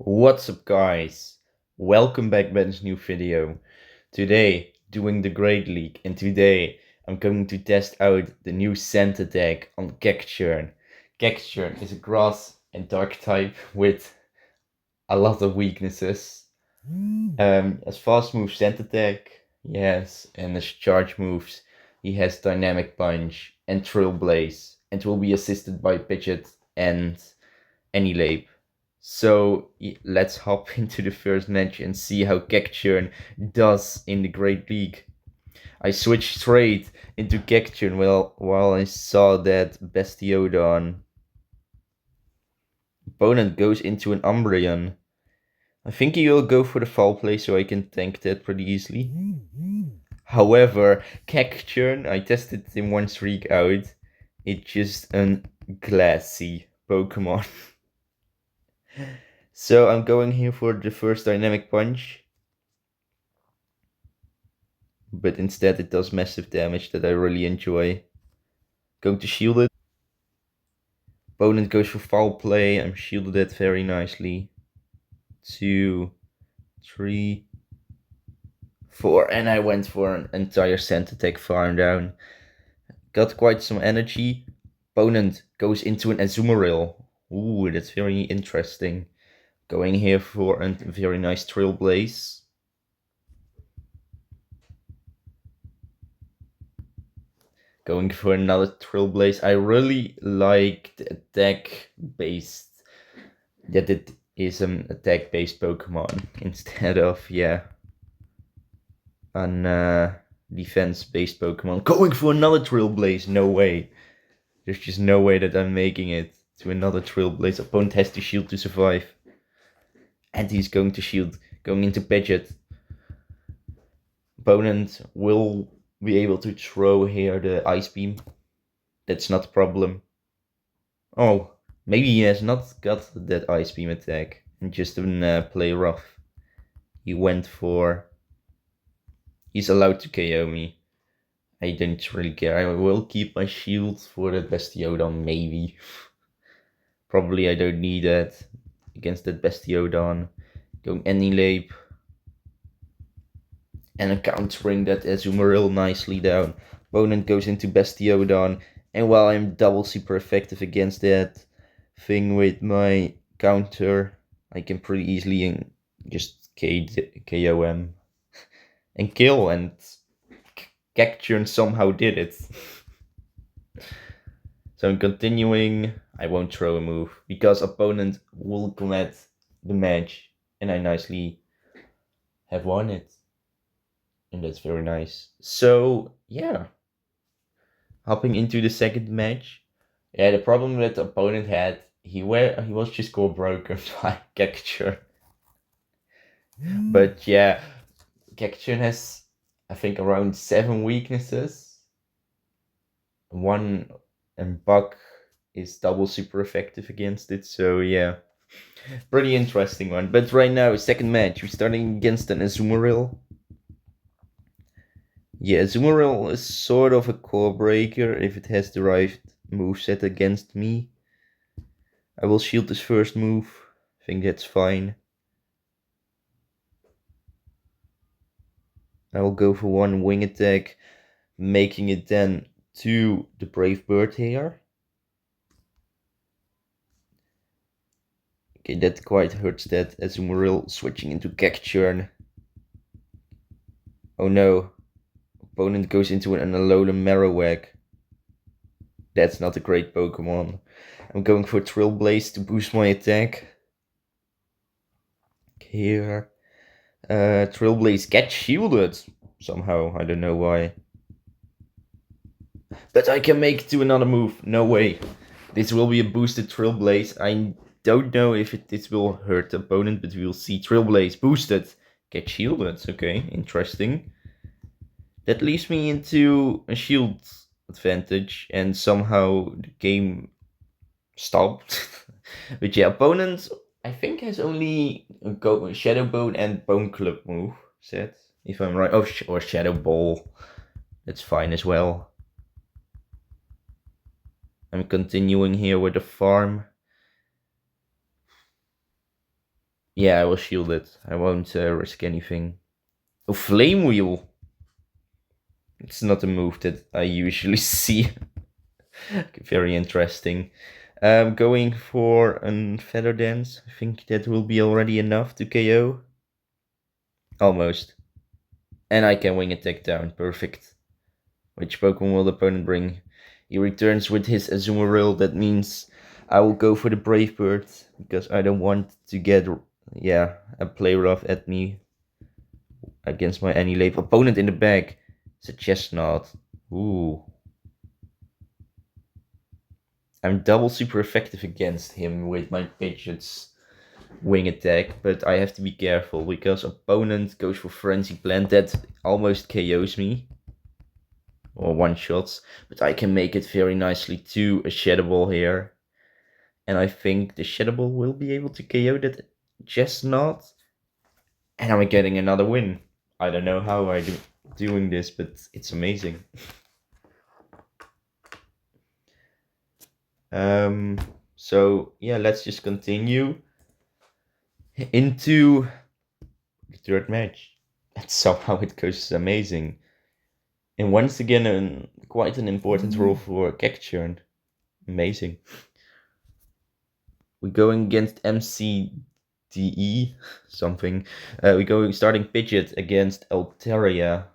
What's up guys? Welcome back by this new video. Today doing the Great League, and today I'm going to test out the new Scent attack on Cacturne. Cacturne is a grass and dark type with a lot of weaknesses. As fast move Scent attack, yes, and as charge moves he has Dynamic Punch and Trailblaze, and will be assisted by Pidgeot and Annihilape. So let's hop into the first match and see how Cacturne does in the Great League. I switched straight into Cacturne while I saw that Bastiodon opponent goes into an Umbreon. I think he will go for the foul play so I can tank that pretty easily. However, Cacturne, I tested in one streak out. It's just an glassy Pokemon. So I'm going here for the first Dynamic Punch. But instead it does massive damage that I really enjoy. Going to shield it. Opponent goes for foul play. I'm shielded it very nicely. 2, 3, 4. And I went for an entire Scent attack farm down. Got quite some energy. Opponent goes into an Azumarill. Ooh, that's very interesting. Going here for a very nice Trailblaze. Going for another Trailblaze. I really like the attack based, that it is an attack based Pokemon instead of, an defense based Pokemon. Going for another Trailblaze, no way. There's just no way that I'm making it to another Trailblaze. Opponent has to shield to survive. And he's going to shield, going into Pidgeot. Opponent will be able to throw here the Ice Beam. That's not a problem. Oh, maybe he has not got that Ice Beam attack and just didn't play rough. He went for... He's allowed to KO me. I don't really care. I will keep my shield for that Bastiodon, maybe. Probably I don't need that against that Bastiodon. Going Annihilape. And countering that Azumarill nicely down. Opponent goes into Bastiodon. And while I'm double super effective against that thing with my counter, I can pretty easily just KO him and kill, and Cacturne somehow did it. So I'm continuing. I won't throw a move because opponent will commit the match, and I nicely have won it. And that's very nice. So yeah, hopping into the second match. Yeah, the problem that the opponent had, he was just core broken by Cacturne. But yeah, Cacturne has, I think, around 7 weaknesses. One, and Bug is double super effective against it. So yeah, pretty interesting one. But right now, second match, we're starting against an Azumarill. Yeah, Azumarill is sort of a core breaker if it has the right moveset against me. I will shield this first move. I think that's fine. I will go for one wing attack, making it then to the Brave Bird here. Okay, that quite hurts that Azumarill switching into Cacturne. Oh no. Opponent goes into an Alolan Marowak. That's not a great Pokemon. I'm going for Trailblaze to boost my attack. Here. Trailblaze gets shielded somehow. I don't know why. But I can make it to another move. No way. This will be a boosted Trailblaze. I don't know if this will hurt the opponent, but we'll see. Trailblaze boosted. Get shielded. Okay, interesting. That leaves me into a shield advantage, and somehow the game stopped. But yeah, opponent, I think, has only a Shadow Bone and Bone Club move set, if I'm right. Oh, or Shadow Ball. That's fine as well. I'm continuing here with the farm. Yeah, I will shield it. I won't risk anything. Oh, Flame Wheel. It's not a move that I usually see. Very interesting. Going for a Feather Dance. I think that will be already enough to KO. Almost. And I can Wing Attack down. Perfect. Which Pokemon will the opponent bring? He returns with his Azumarill. That means I will go for the Brave Bird. Because I don't want to get, a play rough at me against my Annihilape. Opponent in the back. It's a Chestnut. Ooh. I'm double super effective against him with my Pidgeot's Wing Attack, but I have to be careful because opponent goes for Frenzy Plant. That almost KOs me. Or one shots, but I can make it very nicely to a Shadow Ball here. And I think the Shadow Ball will be able to KO that Chestnut. And I'm getting another win. I don't know how I do doing this, but it's amazing. So yeah, let's just continue into the third match. And somehow it goes amazing. And once again, quite an important role for Cacturne. Amazing. We're going against MCDE something. We're going starting Pidgeot against Altaria.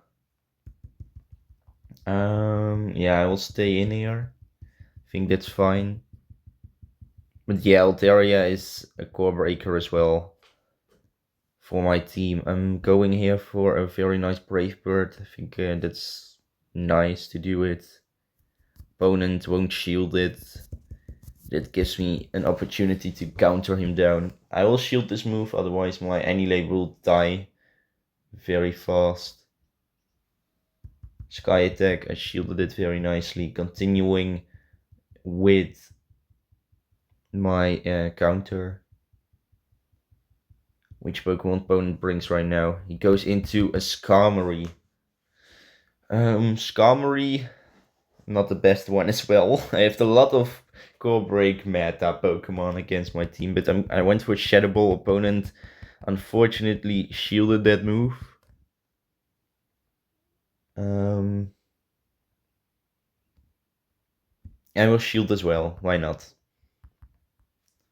Yeah, I will stay in here. I think that's fine. But yeah, Altaria is a core breaker as well for my team. I'm going here for a very nice Brave Bird. I think that's nice to do it. Opponent won't shield it. That gives me an opportunity to counter him down. I will shield this move, otherwise my Annihilape will die very fast. Sky Attack, I shielded it very nicely. Continuing with my counter. Which Pokemon opponent brings right now? He goes into a Skarmory. Skarmory, not the best one as well. I have a lot of Core Break meta Pokemon against my team, but I went for Shadow Ball. Opponent unfortunately shielded that move. I will shield as well. Why not?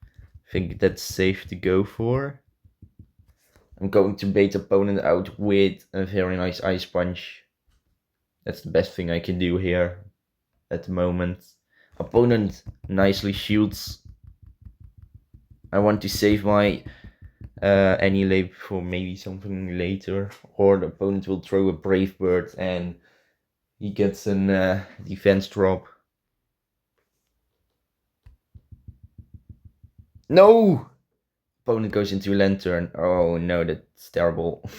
I think that's safe to go for. I'm going to bait opponent out with a very nice Ice Punch. That's the best thing I can do here at the moment. Opponent nicely shields. I want to save my Annihilape for maybe something later. Or the opponent will throw a Brave Bird and he gets a defense drop. No! Opponent goes into Lantern. Oh no, that's terrible.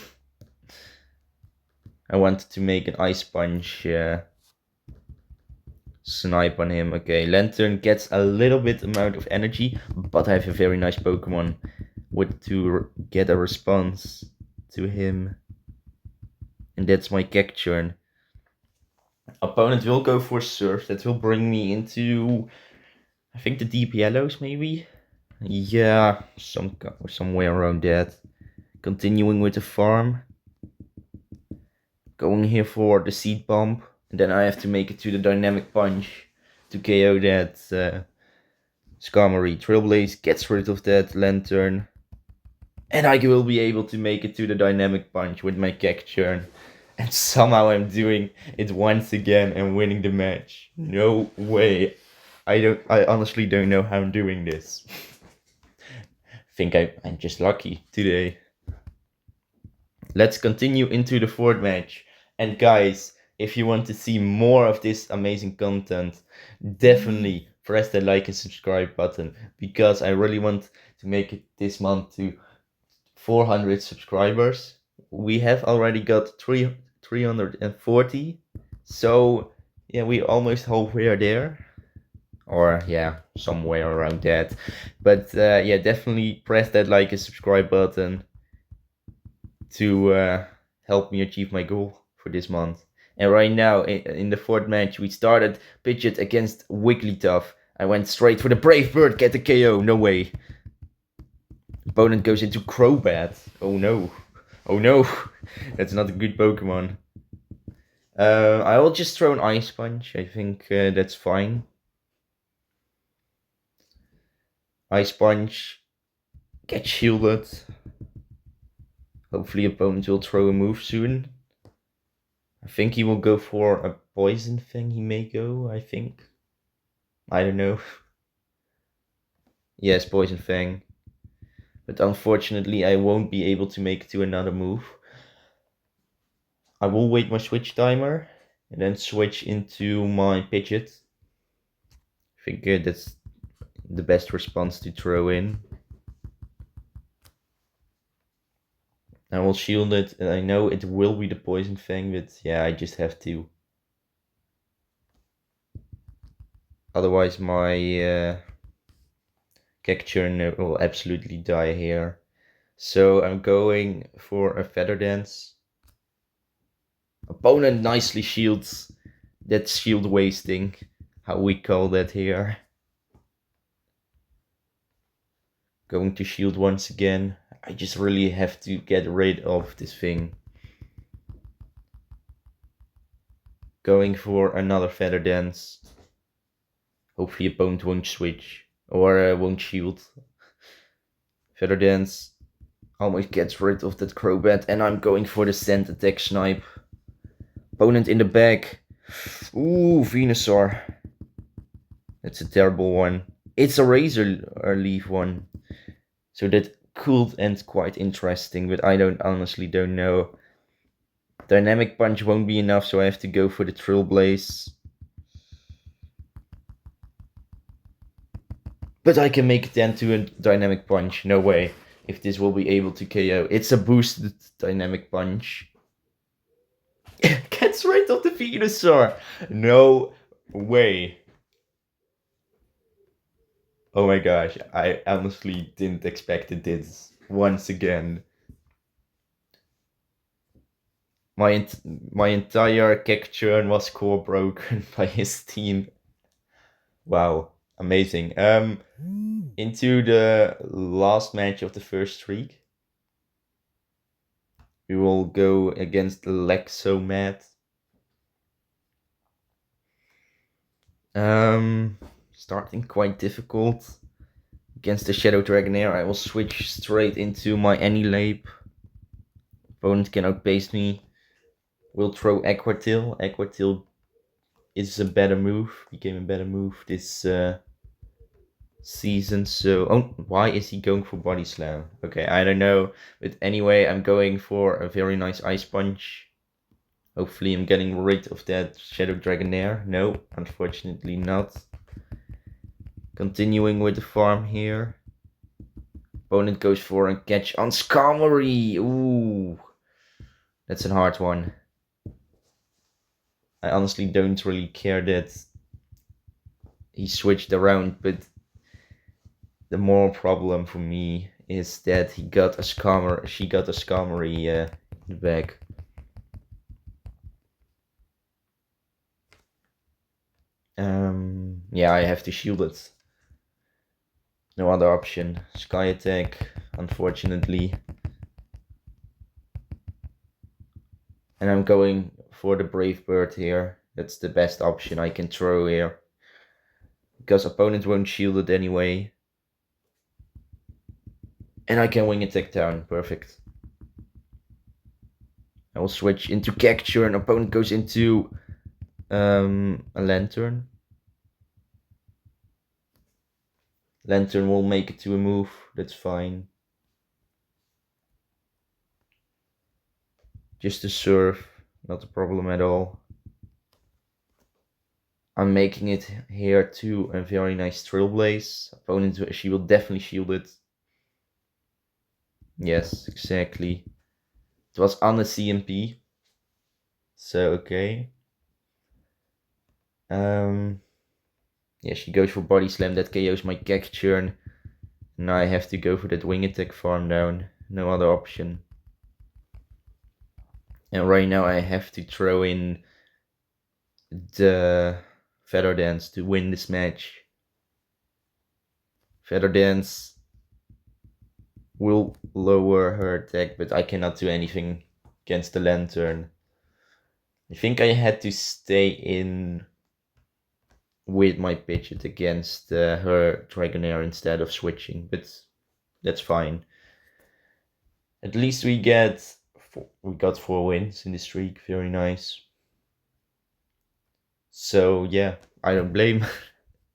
I wanted to make an Ice Punch snipe on him. Okay, Lantern gets a little bit amount of energy, but I have a very nice Pokemon to get a response to him. And that's my Cacturne. Opponent will go for Surf. That will bring me into, I think, the Deep Yellows maybe? Yeah, somewhere around that. Continuing with the farm. Going here for the Seed Bomb. And then I have to make it to the Dynamic Punch to KO that Skarmory. Trailblaze gets rid of that Lantern. And I will be able to make it to the Dynamic Punch with my Cacturne. And somehow I'm doing it once again and winning the match. No way. I honestly don't know how I'm doing this. Think I'm just lucky today. Let's continue into the fourth match. And guys, if you want to see more of this amazing content, definitely press the like and subscribe button, because I really want to make it this month to 400 subscribers. We have already got 340, so yeah, we almost halfway there, or yeah, somewhere around that. But yeah, definitely press that like and subscribe button to help me achieve my goal for this month. And right now, in the fourth match, we started Pidgeot against Wigglytuff. I went straight for the Brave Bird, get the KO, no way. Opponent goes into Crobat. Oh no. Oh no. That's not a good Pokemon. I will just throw an Ice Punch. I think that's fine. Ice Punch. Get shielded. Hopefully opponent will throw a move soon. I think he will go for a poison thing. He may go, I think. I don't know. Yes, poison fang. But unfortunately I won't be able to make it to another move. I will wait my switch timer and then switch into my Pidgeot. I think that's the best response to throw in. I will shield it, and I know it will be the poison fang, but yeah, I just have to. Otherwise my Cacturne will absolutely die here. So I'm going for a Feather Dance. Opponent nicely shields. That's shield wasting, how we call that here. Going to shield once again. I just really have to get rid of this thing. Going for another Feather Dance. Hopefully opponent won't switch or won't shield. Feather Dance almost gets rid of that Crobat, and I'm going for the Scent Attack Snipe. Opponent in the back. Ooh, Venusaur. That's a terrible one. It's a Razor Leaf one. So that could end quite interesting, but I honestly don't know. Dynamic Punch won't be enough, so I have to go for the Trailblaze. But I can make it then to a Dynamic Punch. No way. If this will be able to KO. It's a boosted Dynamic Punch. Gets rid of the Venusaur. No way. Oh my gosh. I honestly didn't expect this once again. My entire Cacturne was core broken by his team. Wow, amazing. Into the last match of the first streak. We will go against Lexomat. Starting quite difficult. Against the Shadow Dragonair, I will switch straight into my Annihilape. Opponent can outpace me. Will throw Aquatail. Aquatail is a better move. Became a better move this season. So, oh, why is he going for Body Slam? Okay, I don't know. But anyway, I'm going for a very nice Ice Punch. Hopefully I'm getting rid of that Shadow Dragonair. No, unfortunately not. Continuing with the farm here. Opponent goes for a catch on Skarmory. Ooh, that's a hard one. I honestly don't really care that he switched around, but the more problem for me is that she got a Skarmory in the back. Yeah, I have to shield it. No other option. Sky Attack, unfortunately. And I'm going for the Brave Bird here. That's the best option I can throw here. Because opponent won't shield it anyway. And I can Wing Attack down. Perfect. I will switch into Cacturne. Opponent goes into a Lantern. Lantern will make it to a move. That's fine. Just a surf. Not a problem at all. I'm making it here to a very nice Trailblaze. Opponent, she will definitely shield it. Yes, exactly. It was on the CMP. So, okay. Yeah, she goes for Body Slam. That KOs my Cacturne. Now I have to go for that Wing Attack farm down. No other option. And right now I have to throw in the Feather Dance to win this match. Feather Dance will lower her attack, but I cannot do anything against the Lantern. I think I had to stay in with my Pidgeot against her Dragonair instead of switching, but that's fine. At least we got 4 wins in the streak. Very nice. So yeah, I don't blame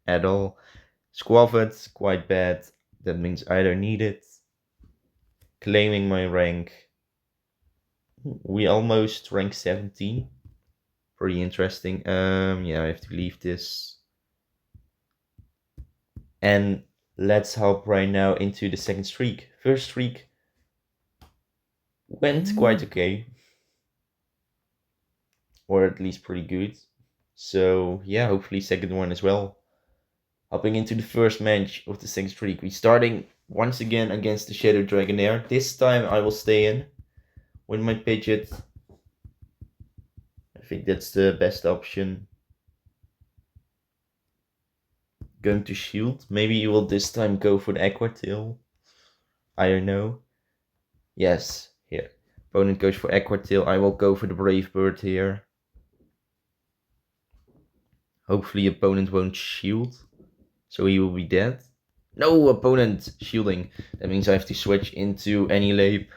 at all. Squaffed, quite bad. That means I don't need it. Claiming my rank. We almost rank 17. Pretty interesting. Yeah, I have to leave this. And let's hop right now into the second streak. First streak went quite okay. Or at least pretty good. So yeah, hopefully second one as well. Hopping into the first match of the second streak. We're starting once again against the Shadow Dragonair. This time I will stay in with my Pidgeot. I think that's the best option. Going to shield. Maybe you will this time go for the Aqua Tail. I don't know. Yes, here. Opponent goes for Aqua Tail. I will go for the Brave Bird here. Hopefully opponent won't shield. So he will be dead. No, opponent shielding. That means I have to switch into Annihilape.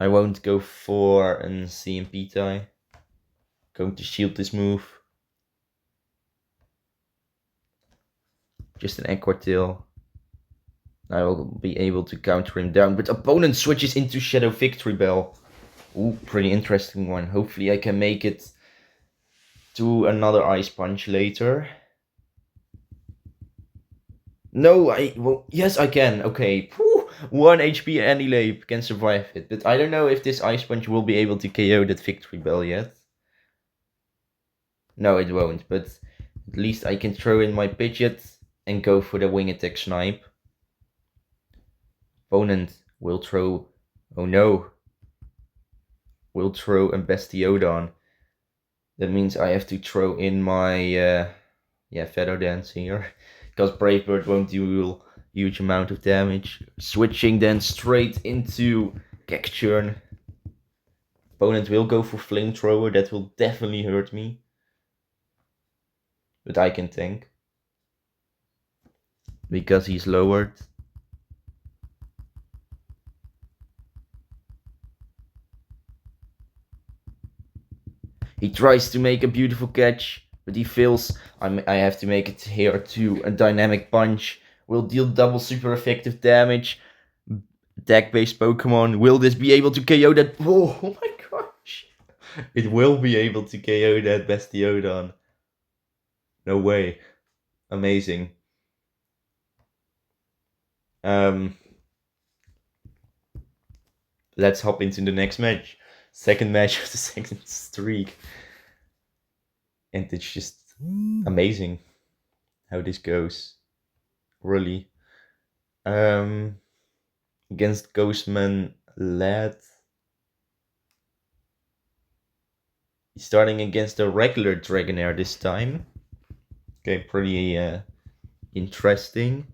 I won't go for a CMP tie. Going to shield this move. Just an Aqua Tail. I will be able to counter him down. But opponent switches into Shadow Victory Bell. Ooh, pretty interesting one. Hopefully I can make it to another Ice Punch later. No, yes I can. Okay. Whew. 1 HP Annihilape can survive it. But I don't know if this Ice Punch will be able to KO that Victory Bell yet. No, it won't. But at least I can throw in my Pidgeot and go for the Wing Attack Snipe. Opponent will throw... Oh no. Will throw a Bastiodon. That means I have to throw in my Feather Dance here. Because Brave Bird won't deal huge amount of damage. Switching then straight into Cacturne. Opponent will go for Flamethrower. That will definitely hurt me. But I can tank. Because he's lowered. He tries to make a beautiful catch, but he fails. I have to make it here to a Dynamic Punch. Will deal double super effective damage. Attack-based Pokemon. Will this be able to KO that? Oh my gosh. It will be able to KO that Bastiodon. No way. Amazing. Let's hop into the next match. Second match of the second streak. And it's just amazing how this goes. Really. Against Ghostman Lad. He's starting against a regular Dragonair this time. Okay, pretty interesting.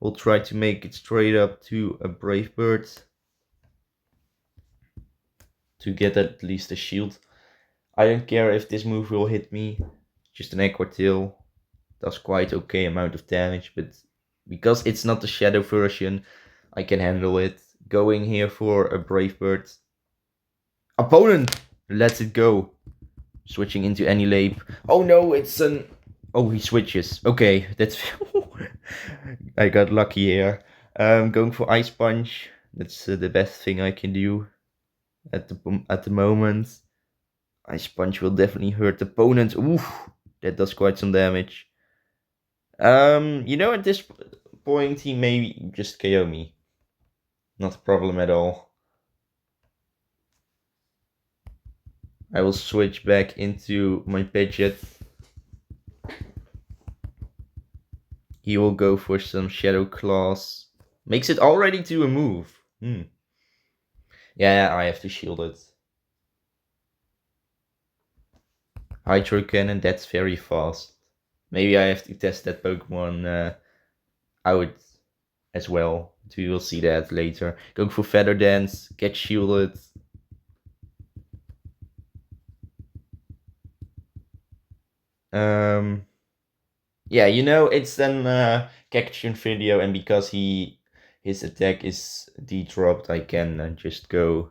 We'll try to make it straight up to a Brave Bird. To get at least a shield. I don't care if this move will hit me. Just an Aqua Tail. Does quite okay amount of damage, but because it's not the Shadow version, I can handle it. Going here for a Brave Bird. Opponent lets it go. Switching into Annihilape. Oh no, it's an... Oh, he switches. Okay, that's... I got lucky here. Going for Ice Punch. That's the best thing I can do at the moment. Ice Punch will definitely hurt the opponent. Oof, that does quite some damage. At this point he may just KO me. Not a problem at all. I will switch back into my Pidgeot. He will go for some Shadow Claws. Makes it already to a move. Yeah, I have to shield it. Hydro Cannon, that's very fast. Maybe I have to test that Pokemon out as well. We will see that later. Going for Feather Dance, get shielded. Yeah, it's an Cacturne video, and because his attack is de-dropped, I can just go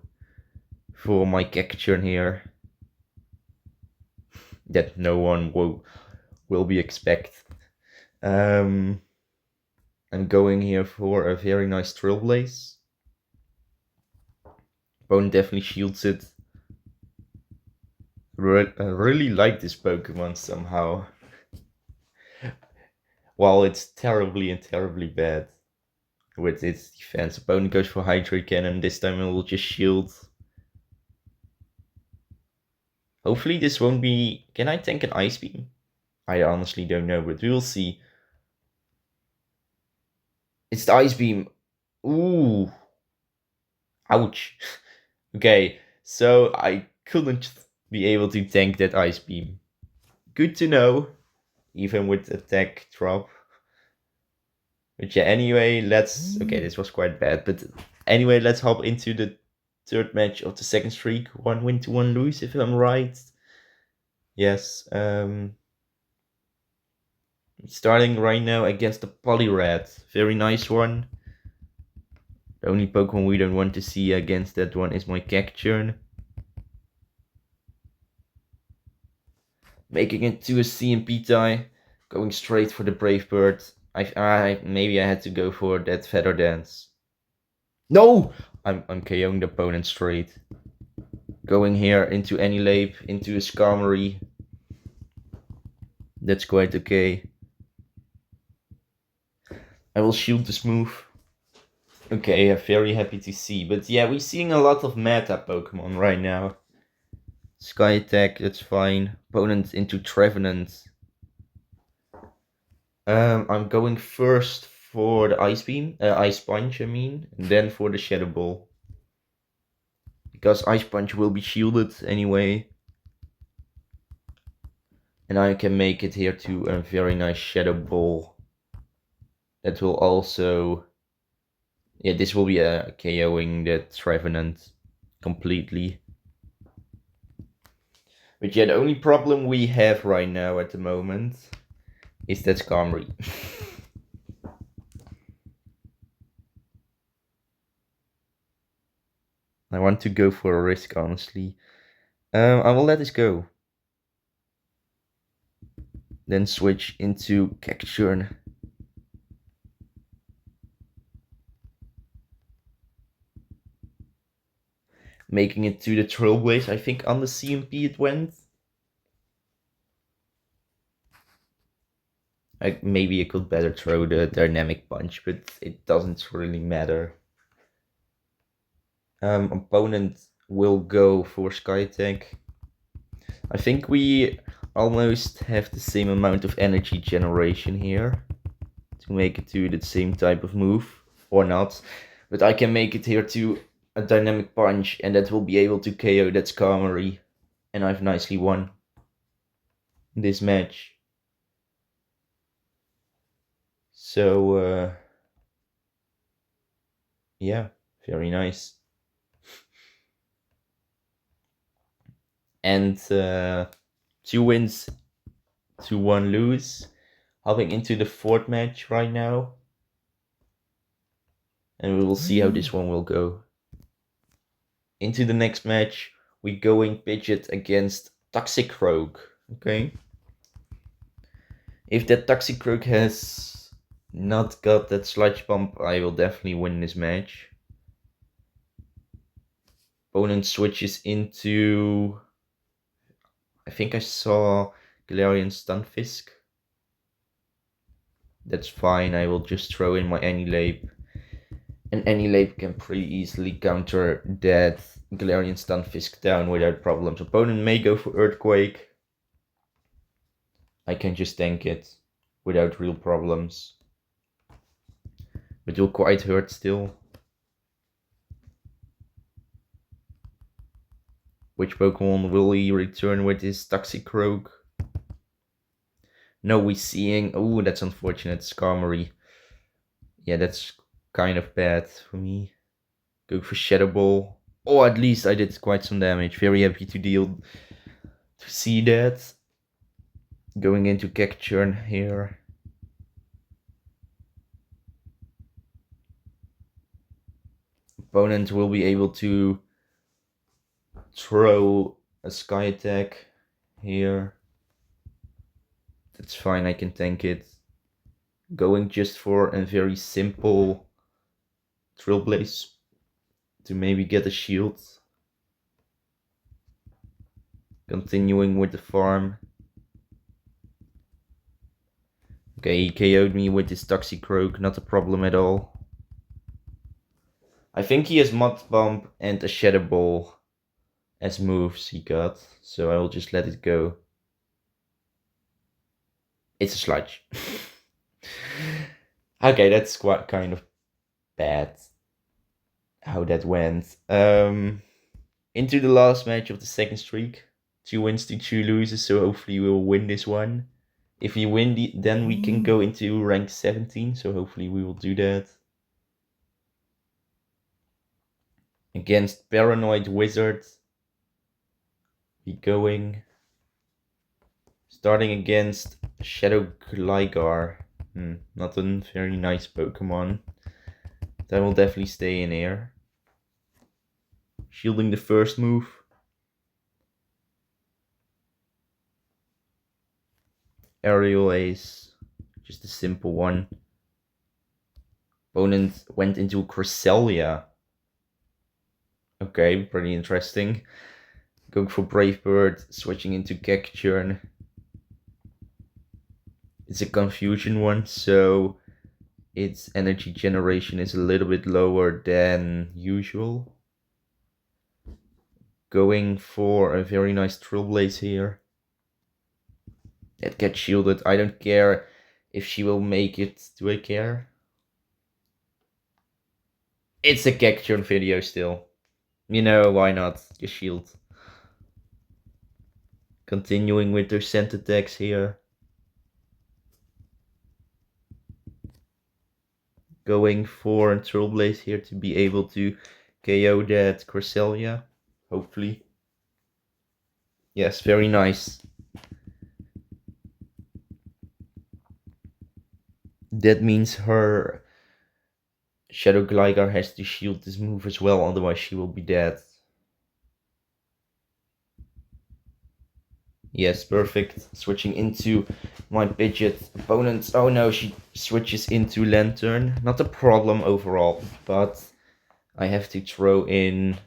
for my Cacturne here. That no one will be expect. I'm going here for a very nice Trailblaze. Opponent definitely shields it. I really like this Pokemon somehow. While it's terribly bad with its defense. Opponent goes for Hydro Cannon. This time it will just shield. Hopefully this won't be... Can I tank an Ice Beam? I honestly don't know, but we will see. It's the Ice Beam. Ooh. Ouch. Okay, so I couldn't be able to tank that Ice Beam. Good to know, even with attack drop. But yeah, anyway, let's... Okay, this was quite bad, but anyway, let's hop into the third match of the second streak. 1 win to 1 lose, if I'm right. Yes, starting right now against the Poliwrath. Very nice one. The only Pokemon we don't want to see against that one is my Cacturne. Making it to a CMP tie. Going straight for the Brave Bird. Maybe I had to go for that Feather Dance. No! I'm KOing the opponent straight. Going here into Annihilape, into a Skarmory. That's quite okay. I will shield this move. Okay, I'm very happy to see. But yeah, we're seeing a lot of meta Pokemon right now. Sky Attack, that's fine. Opponent into Trevenant. I'm going first for the Ice Beam, Ice Punch, and then for the Shadow Ball. Because Ice Punch will be shielded anyway. And I can make it here to a very nice Shadow Ball. That will also... Yeah, this will be a KOing the Trevenant completely. But yeah, the only problem we have right now at the moment is that Skarmory. I want to go for a risk, honestly. I will let this go. Then switch into Cacturne. Making it to the Trailblaze. I think on the CMP it went. Maybe I could better throw the Dynamic Punch, but it doesn't really matter. Opponent will go for Sky Attack. I think we almost have the same amount of energy generation here to make it to the same type of move, or not. But I can make it here to a Dynamic Punch, and that will be able to KO that Skarmory, and I've nicely won this match. So, yeah, very nice. And 2 wins to 1 lose. Hopping into the fourth match right now. And we will see how this one will go. Into the next match, we're going Pidgeot against Toxicroak. Okay. If that Toxicroak has not got that Sludge Pump, I will definitely win this match. Opponent switches into... I think I saw Galarian Stunfisk. That's fine, I will just throw in my Annihilape. And Annihilape can pretty easily counter that Galarian Stunfisk down without problems. Opponent may go for Earthquake. I can just tank it without real problems. But it will quite hurt still. Which Pokemon will he return with his Toxicroak? No, we're seeing... Oh, that's unfortunate. Skarmory. Yeah, that's kind of bad for me. Go for Shadow Ball. Oh, at least I did quite some damage. Very happy to see that. Going into Cacturne here. Opponent will be able to throw a Sky Attack here. That's fine, I can tank it. Going just for a very simple Trailblaze to maybe get a shield. Continuing with the farm. Okay, he KO'd me with his Toxicroak, not a problem at all. I think he has Mud Bump and a Shadow Ball as moves he got, so I will just let it go. It's a sludge. Okay, that's quite kind of bad how that went. Into the last match of the second streak. 2 wins to 2 loses, so hopefully we will win this one. If we win, then we can go into rank 17, so hopefully we will do that. Against Paranoid Wizard. We going. Starting against Shadow Gligar. Not a very nice Pokemon. That will definitely stay in air. Shielding the first move. Aerial Ace. Just a simple one. Opponent went into Cresselia. Okay, pretty interesting. Going for Brave Bird, switching into Cacturne. It's a confusion one, so its energy generation is a little bit lower than usual. Going for a very nice Trailblaze here. It gets shielded. I don't care if she will make it. Do I care? It's a Cacturne video still. You know, why not? Just shield. Continuing with their scent attacks here. Going for a Trailblaze here to be able to KO that Cresselia. Hopefully. Yes, very nice. That means her Shadow Gligar has to shield this move as well, otherwise she will be dead. Yes, perfect. Switching into my Pidgeot opponent. Oh no, she switches into Lantern. Not a problem overall, but I have to throw in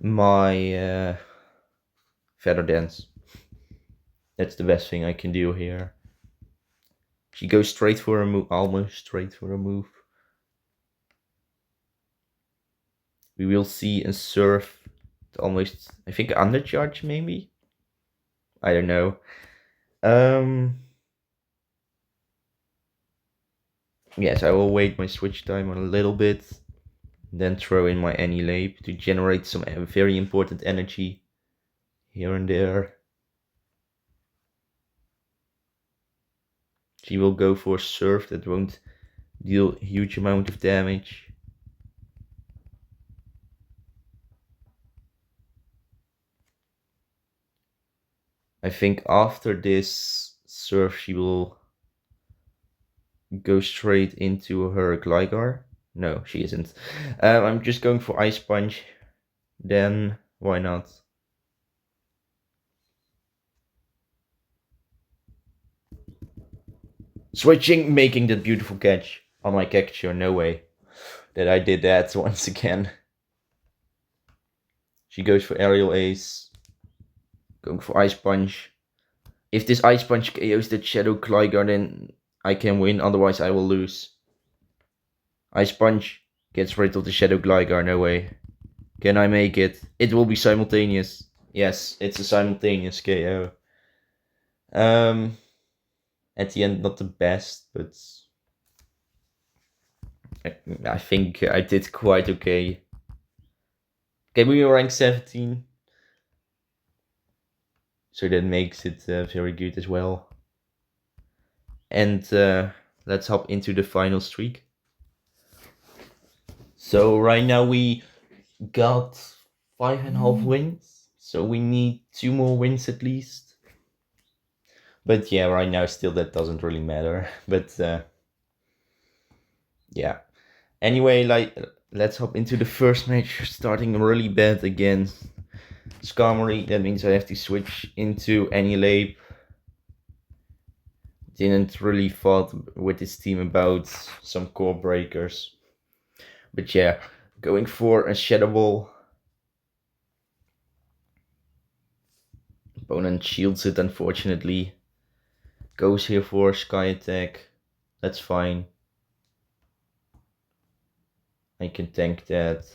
my Feather Dance. That's the best thing I can do here. She goes straight for a move, almost straight for a move. We will see a Surf, almost, I think, undercharge maybe? I don't know. Yes, I will wait my switch time on a little bit. Then throw in my Annihilape to generate some very important energy here and there. She will go for a Surf that won't deal a huge amount of damage. I think after this Surf she will go straight into her Gligar. No, she isn't. I'm just going for Ice Punch. Then, why not? Switching, making that beautiful catch on my Cacturne. No way that I did that once again. She goes for Aerial Ace. Going for Ice Punch. If this Ice Punch KOs that Shadow Gligar, then I can win. Otherwise, I will lose. Ice Punch gets rid of the Shadow Gligar. No way. Can I make it? It will be simultaneous. Yes, it's a simultaneous KO. At the end, not the best, but I think I did quite okay. Okay, we were ranked 17. So that makes it very good as well. And let's hop into the final streak. So right now we got 5.5 wins, so we need 2 more wins at least. But yeah, right now still that doesn't really matter. But yeah. Anyway, let's hop into the first match, starting really bad against Skarmory. That means I have to switch into Annihilape. Didn't really thought with his team about some core breakers. But yeah, going for a Shadow Ball. Opponent shields it, unfortunately. Goes here for Sky Attack. That's fine. I can tank that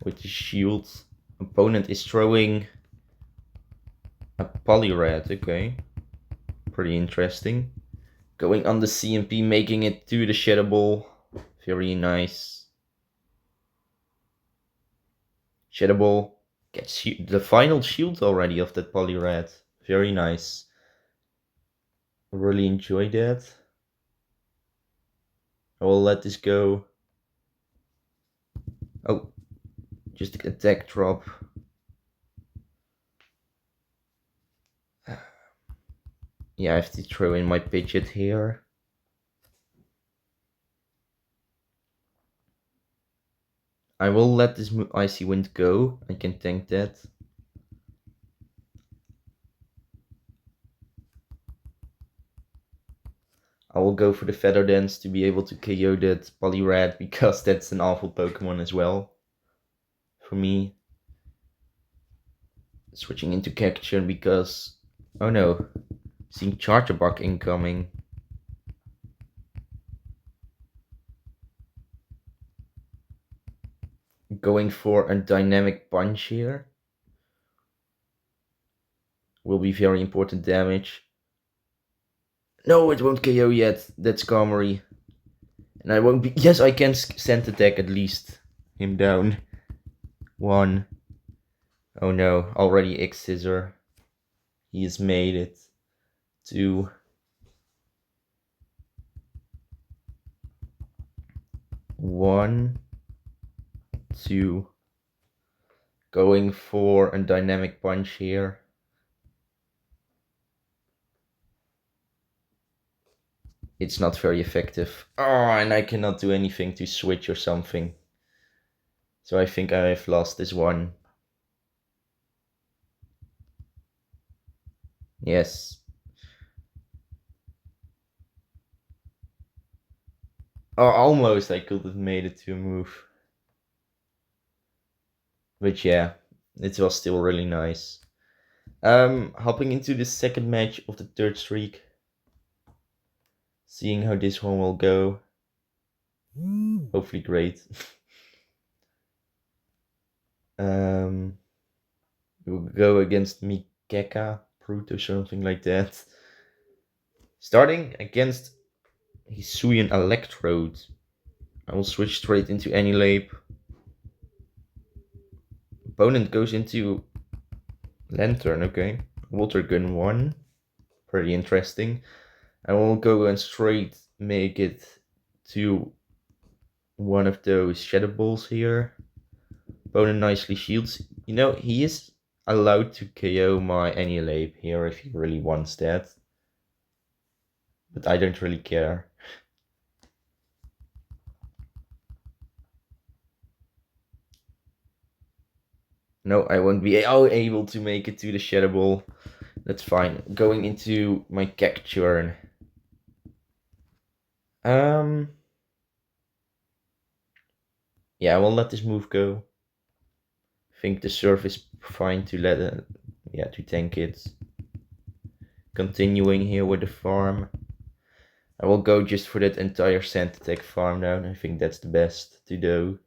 with the shield. Opponent is throwing a Poliwrath. Okay. Pretty interesting. Going on the CMP, making it to the Shadow Ball. Very nice. Shadow Ball gets the final shield already of that Poliwrath. Very nice. Really enjoy that. I will let this go. Oh, just an attack drop. Yeah, I have to throw in my Pidgeot here. I will let this Icy Wind go. I can tank that. I will go for the Feather Dance to be able to KO that Poliwrath, because that's an awful Pokemon as well. For me. Switching into Cacturne because... Oh no. Seeing Charjabug incoming. Going for a Dynamic Punch here. Will be very important damage. No, it won't KO yet. That's Skarmory. And I won't be... Yes, I can send attack at least. Him down. 1. Oh no, already X-Scissor. He has made it. 2. 1. 2. Going for a Dynamic Punch here. It's not very effective. Oh, and I cannot do anything to switch or something. So I think I've lost this one. Yes. Oh, almost I could have made it to a move. But yeah, it was still really nice. Hopping into the second match of the third streak. Seeing how this one will go. Hopefully great. We'll go against Mikeka, Brute or something like that. Starting against Hisuian Electrode. I will switch straight into Annihilape. Opponent goes into Lantern, okay. Water Gun 1. Pretty interesting. I will go and straight make it to one of those Shadow Balls here. Opponent nicely shields. You know, he is allowed to KO my Annihilape here if he really wants that. But I don't really care. No, I won't be able to make it to the Shadow Ball. That's fine. Going into my Cacturne. Yeah, I will let this move go. I think the serve is fine to let it, to tank it. Continuing here with the farm. I will go just for that entire Sand Attack farm now. I think that's the best to do.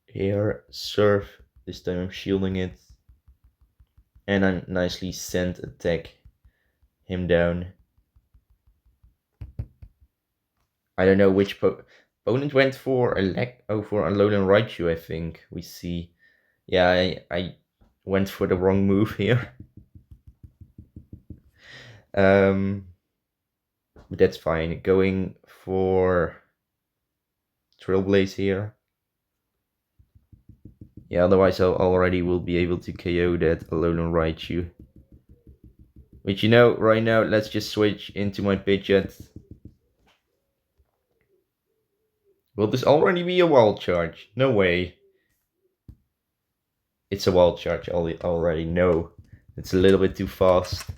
Here, serve. This time I'm shielding it. And I nicely Sand Attack him down. I don't know which opponent went for for a Alolan Raichu, I think. We see. Yeah, I went for the wrong move here. But that's fine. Going for Trailblaze here. Yeah, otherwise I already will be able to KO that Alolan Raichu. But you know, right now, let's just switch into my Pidgeot. Will this already be a wild charge? No way. It's a wild charge already. No. It's a little bit too fast.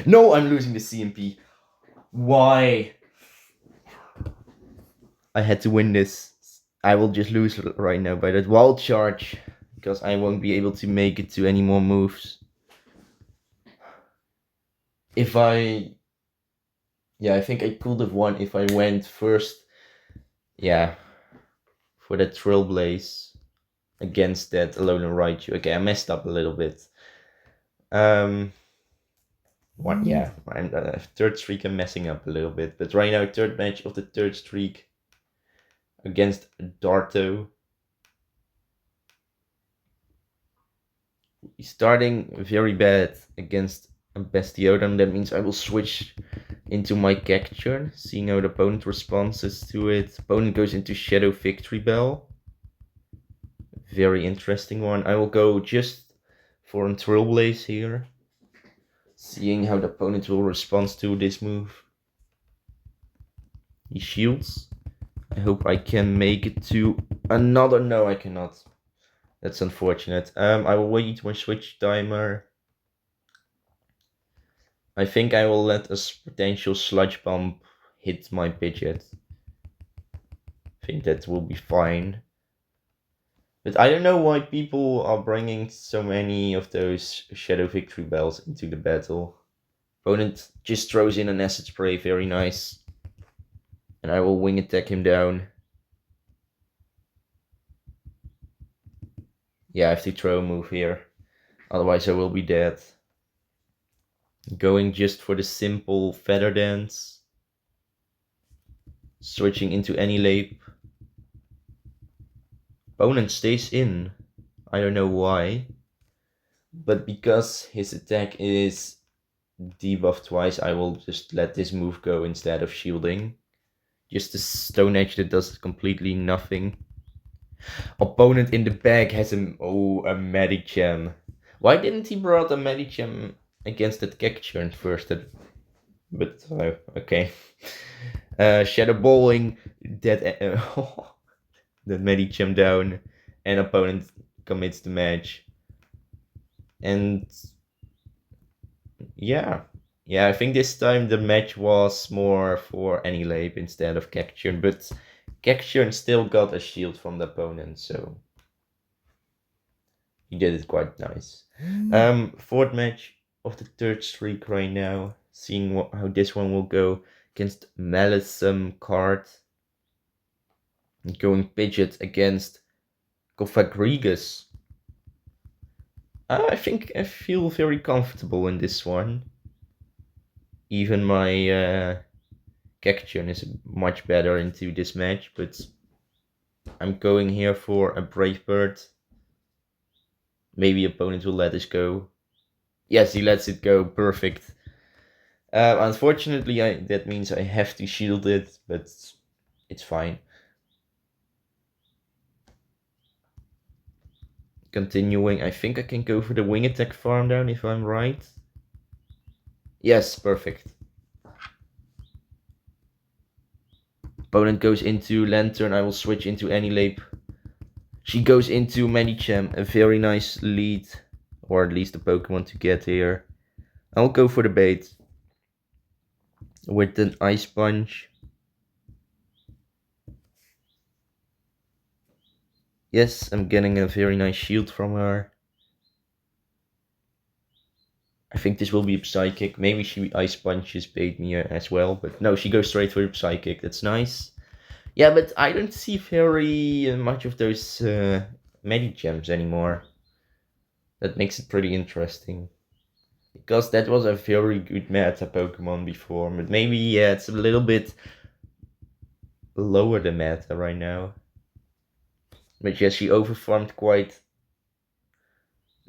No, I'm losing the CMP. Why? I had to win this. I will just lose right now by that wild charge. Because I won't be able to make it to any more moves. If I... Yeah, I think I could have won if I went first. Yeah. For that Trailblaze. Against that Alolan Raichu. Okay, I messed up a little bit. One, yeah, I'm third streak. I'm messing up a little bit, but right now, third match of the third streak against Darto. He's starting very bad against Bastiodon. That means I will switch into my Cacturne, seeing how the opponent responds to it. Opponent goes into Shadow Victory Bell. Very interesting one. I will go just for a Trailblaze here, seeing how the opponent will respond to this move. He shields. I hope I can make it to another. No, I cannot. That's unfortunate. I will wait my switch timer. I think I will let a potential sludge bomb hit my Pidgeot. I think that will be fine. But I don't know why people are bringing so many of those Shadow Victory Bells into the battle. Opponent just throws in an Acid Spray, very nice. And I will wing attack him down. Yeah, I have to throw a move here. Otherwise I will be dead. Going just for the simple Feather Dance. Switching into Annihilape. Opponent stays in. I don't know why. But because his attack is debuffed twice, I will just let this move go instead of shielding. Just a Stone Edge that does completely nothing. Opponent in the bag has a Medicham. Why didn't he brought a Medicham against that Cacturne first? But okay. Shadow Balling that that Medicham down, and opponent commits the match. And yeah, I think this time the match was more for Annihilape instead of Cacturne, but Cacturne still got a shield from the opponent, so he did it quite nice. Fourth match of the third streak right now, seeing how this one will go against Melisum card. Going Pidgeot against Gofagrigus. I think I feel very comfortable in this one. Even my Cacturne is much better into this match, but I'm going here for a Brave Bird. Maybe opponent will let us go. Yes, he lets it go. Perfect. Unfortunately, that means I have to shield it, but it's fine. Continuing, I think I can go for the Wing Attack farm down if I'm right. Yes, perfect. Opponent goes into Lantern, I will switch into Annihilape. She goes into Medicham, a very nice lead, or at least a Pokemon to get here. I'll go for the bait with an Ice Punch. Yes, I'm getting a very nice shield from her. I think this will be a Psychic. Maybe she Ice Punches bait me as well, but no, she goes straight for the Psychic. That's nice. Yeah, but I don't see very much of those Medichams anymore. That makes it pretty interesting. Because that was a very good meta Pokemon before, but maybe, yeah, it's a little bit lower the meta right now. But yes, she overfarmed quite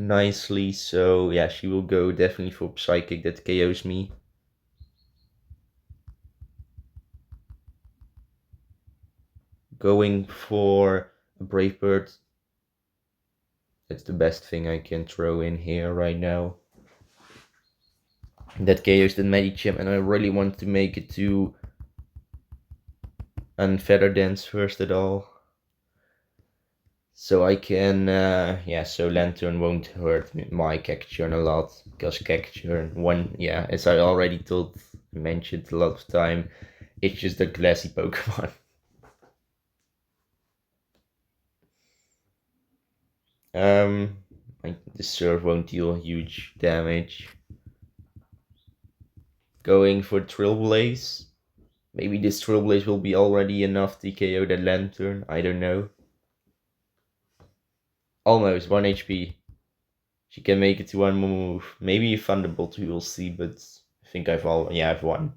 nicely. So yeah, she will go definitely for Psychic that KOs me. Going for a Brave Bird. That's the best thing I can throw in here right now. That KOs the Medicham, and I really want to make it to Feather Dance first at all. So I can, yeah, so Lantern won't hurt my Cacturne a lot, because Cacturne, yeah, as I already mentioned a lot of time, it's just a glassy Pokemon. The Surf won't deal huge damage. Going for Trailblaze. Maybe this Trailblaze will be already enough to KO that Lantern, I don't know. Almost 1 HP. She can make it to one more move. Maybe a Thunderbolt, we will see, but I think I've won.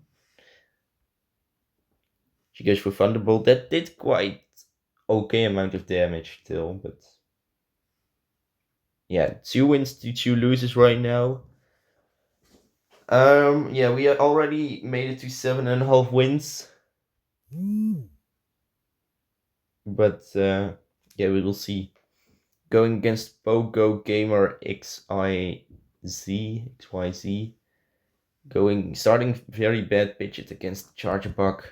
She goes for Thunderbolt. That did quite okay amount of damage still, but yeah, 2 wins to 2 loses right now. Yeah, we already made it to 7.5 wins. But yeah, we will see. Going against Pogo Gamer XYZ. Starting very bad Pidgeot against Charjabug.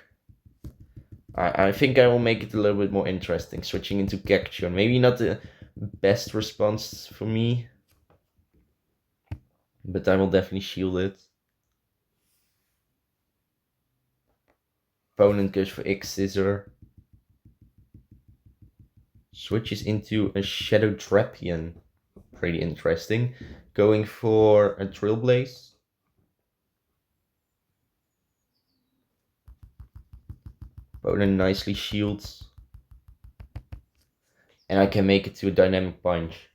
I think I will make it a little bit more interesting, switching into Cacturne. Maybe not the best response for me, but I will definitely shield it. Opponent goes for X-Scissor. Switches into a Shadow Drapion. Pretty interesting. Going for a Trailblaze. Opponent nicely shields. And I can make it to a Dynamic Punch.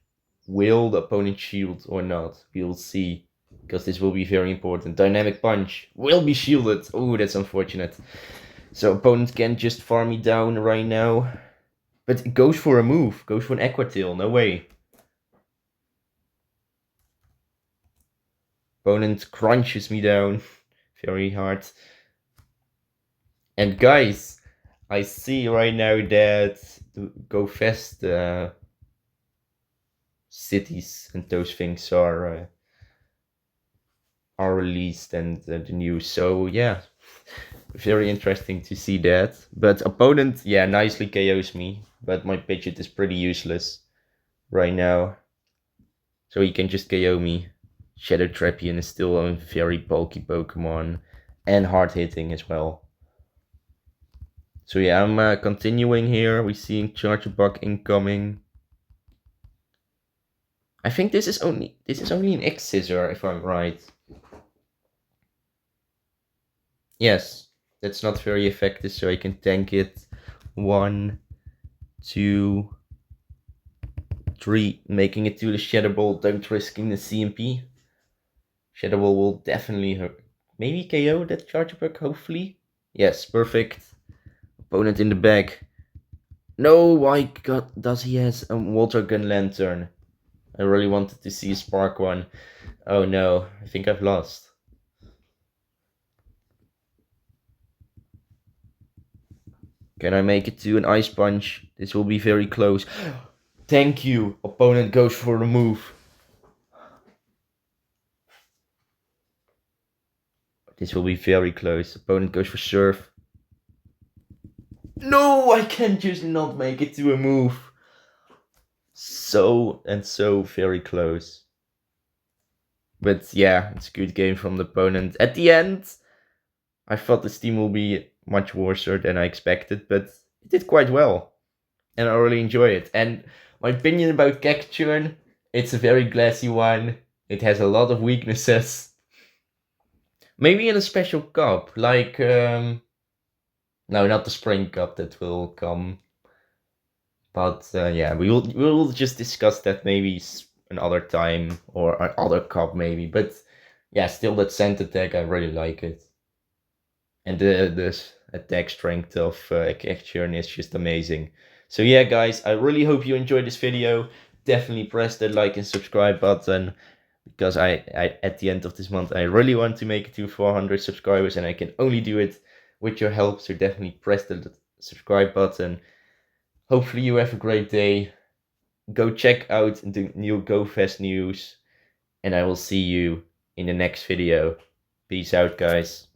Will the opponent shield or not? We'll see. Because this will be very important. Dynamic Punch will be shielded. Oh, that's unfortunate. So opponent can just farm me down right now. But it goes for a move. Goes for an Aquatail. No way. Opponent crunches me down. Very hard. And guys, I see right now that Go Fest cities and those things are released and the news. So yeah, very interesting to see that. But opponent, yeah, nicely KOs me. But my Pidgeot is pretty useless right now. So he can just KO me. Shadow Drapion is still a very bulky Pokemon. And hard hitting as well. So yeah, I'm continuing here. We're seeing Charjabug incoming. I think this is only an X-Scissor, if I'm right. Yes, that's not very effective, so I can tank it. 1, 2, 3, making it to the Shadow Ball, don't risking the CMP. Shadow Ball will definitely hurt. Maybe KO that Charjabug, hopefully. Yes, perfect. Opponent in the back. No, why God does he has a Water Gun Lantern? I really wanted to see a Spark one. Oh no, I think I've lost. Can I make it to an Ice Punch? This will be very close. Thank you. Opponent goes for a move. This will be very close. Opponent goes for Surf. No, I can just not make it to a move. So very close. But yeah, it's a good game from the opponent. At the end, I thought this team will be much worse than I expected, but it did quite well. And I really enjoy it. And my opinion about Cacturne, it's a very glassy one. It has a lot of weaknesses. Maybe in a special cup, like no, not the Spring Cup that will come. But yeah, we will just discuss that maybe another time or another cup maybe. But yeah, still that scent attack, I really like it. And the attack strength of Cacturne is just amazing. So yeah, guys, I really hope you enjoyed this video. definitely press that like and subscribe button, because I at the end of this month I really want to make it to 400 subscribers, and I can only do it with your help. So definitely press the subscribe button. Hopefully you have a great day. Go check out the new GoFest news, and I will see you in the next video. Peace out, guys.